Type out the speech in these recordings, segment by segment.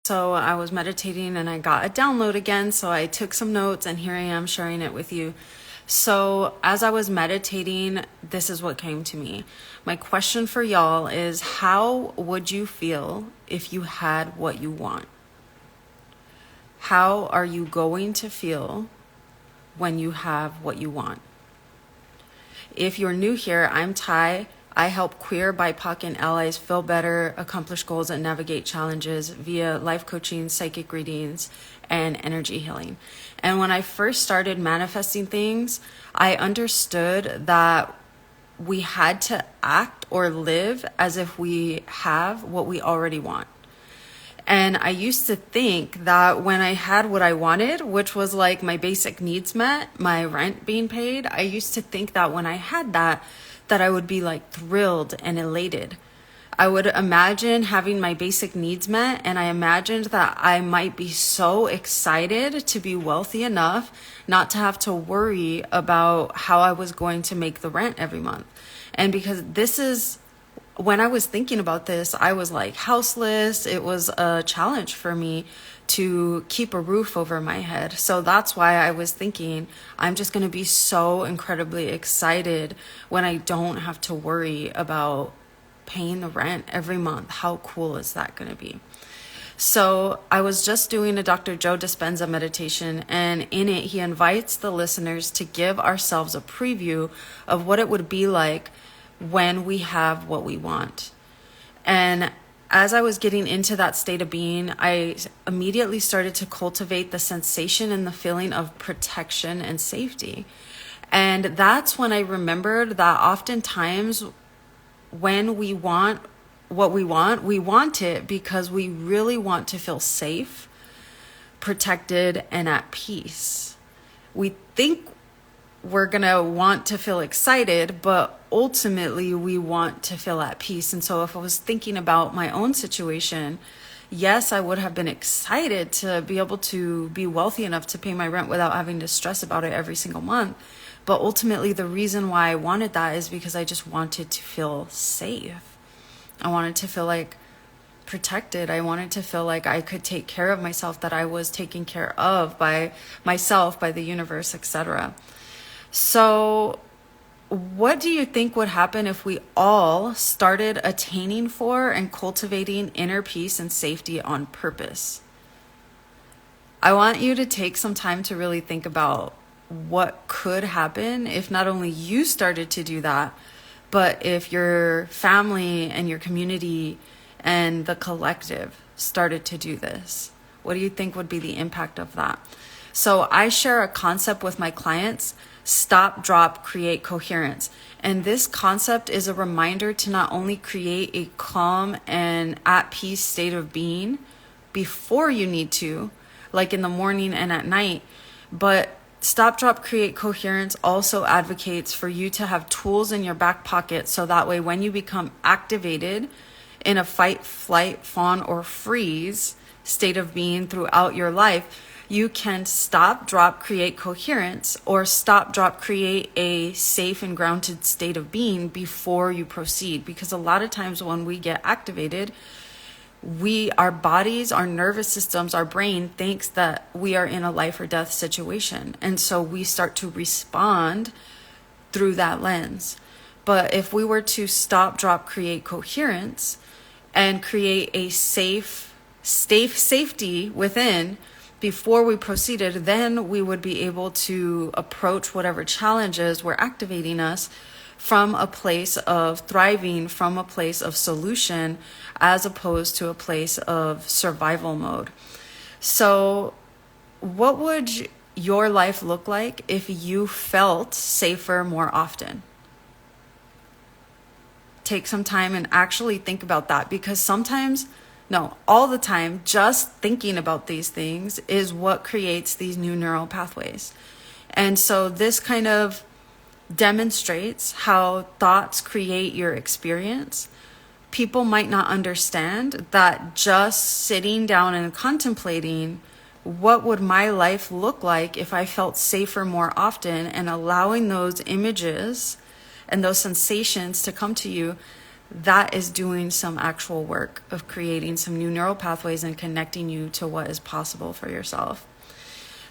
So I was meditating and I got a download again. So I took some notes and here I am sharing it with you. So as I was meditating, this is what came to me. My question for y'all is, how would you feel if you had what you want? How are you going to feel when you have what you want? If you're new here, I'm Ty. I help queer, BIPOC, and allies feel better, accomplish goals, and navigate challenges via life coaching, psychic readings, and energy healing. And when I first started manifesting things, I understood that we had to act or live as if we have what we already want. And I used to think that when I had what I wanted, which was like my basic needs met, my rent being paid, I used to think that when I had that I would be like thrilled and elated. I would imagine having my basic needs met, and I imagined that I might be so excited to be wealthy enough not to have to worry about how I was going to make the rent every month. And because when I was thinking about this, I was like houseless. It was a challenge for me to keep a roof over my head. So that's why I was thinking, I'm just going to be so incredibly excited when I don't have to worry about paying the rent every month. How cool is that going to be? So I was just doing a Dr. Joe Dispensa meditation, and in it, he invites the listeners to give ourselves a preview of what it would be like when we have what we want. And as I was getting into that state of being, I immediately started to cultivate the sensation and the feeling of protection and safety. And that's when I remembered that oftentimes when we want what we want it because we really want to feel safe, protected, and at peace. We think we're going to want to feel excited, but ultimately we want to feel at peace. And so if I was thinking about my own situation, yes, I would have been excited to be able to be wealthy enough to pay my rent without having to stress about it every single month. But ultimately the reason why I wanted that is because I just wanted to feel safe. I wanted to feel like protected. I wanted to feel like I could take care of myself, that I was taken care of by myself, by the universe, etc. So what do you think would happen if we all started attaining for and cultivating inner peace and safety on purpose? I want you to take some time to really think about what could happen if not only you started to do that, but if your family and your community and the collective started to do this. What do you think would be the impact of that? So I share a concept with my clients: stop, drop, create coherence. And this concept is a reminder to not only create a calm and at peace state of being before you need to, like in the morning and at night, but stop, drop, create coherence also advocates for you to have tools in your back pocket so that way when you become activated in a fight, flight, fawn, or freeze state of being throughout your life, you can stop, drop, create coherence, or stop, drop, create a safe and grounded state of being before you proceed. Because a lot of times when we get activated, our bodies, our nervous systems, our brain thinks that we are in a life or death situation. And so we start to respond through that lens. But if we were to stop, drop, create coherence and create a safety within before we proceeded, then we would be able to approach whatever challenges were activating us from a place of thriving, from a place of solution, as opposed to a place of survival mode. So what would your life look like if you felt safer more often? Take some time and actually think about that, because all the time, just thinking about these things is what creates these new neural pathways. And so this kind of demonstrates how thoughts create your experience. People might not understand that just sitting down and contemplating what would my life look like if I felt safer more often, and allowing those images and those sensations to come to you, that is doing some actual work of creating some new neural pathways and connecting you to what is possible for yourself.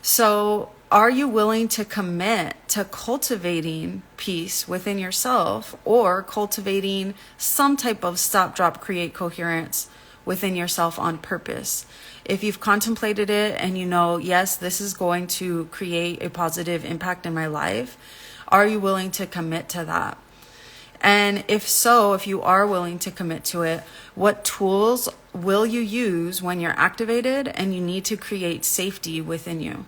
So, are you willing to commit to cultivating peace within yourself, or cultivating some type of stop, drop, create coherence within yourself on purpose? If you've contemplated it and you know, yes, this is going to create a positive impact in my life, are you willing to commit to that? And if so, if you are willing to commit to it, what tools will you use when you're activated and you need to create safety within you?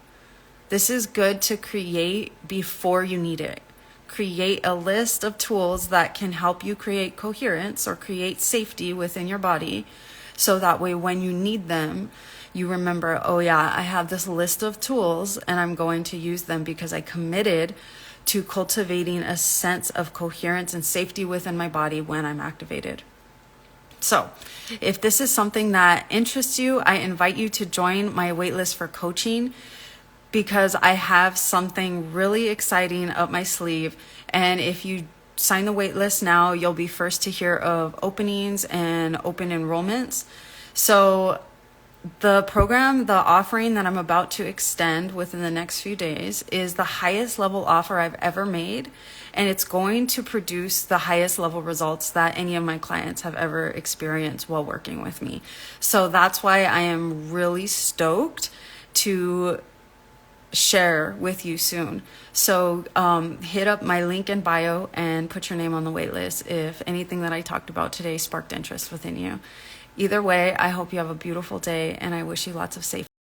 This is good to create before you need it. Create a list of tools that can help you create coherence or create safety within your body. So that way, when you need them, you remember, oh yeah, I have this list of tools and I'm going to use them because I committed to cultivating a sense of coherence and safety within my body when I'm activated. So, if this is something that interests you, I invite you to join my waitlist for coaching, because I have something really exciting up my sleeve. And if you sign the waitlist now, you'll be first to hear of openings and open enrollments. So the program, the offering that I'm about to extend within the next few days is the highest level offer I've ever made. And it's going to produce the highest level results that any of my clients have ever experienced while working with me. So that's why I am really stoked to share with you soon. So hit up my link in bio and put your name on the wait list if anything that I talked about today sparked interest within you. Either way, I hope you have a beautiful day and I wish you lots of safety.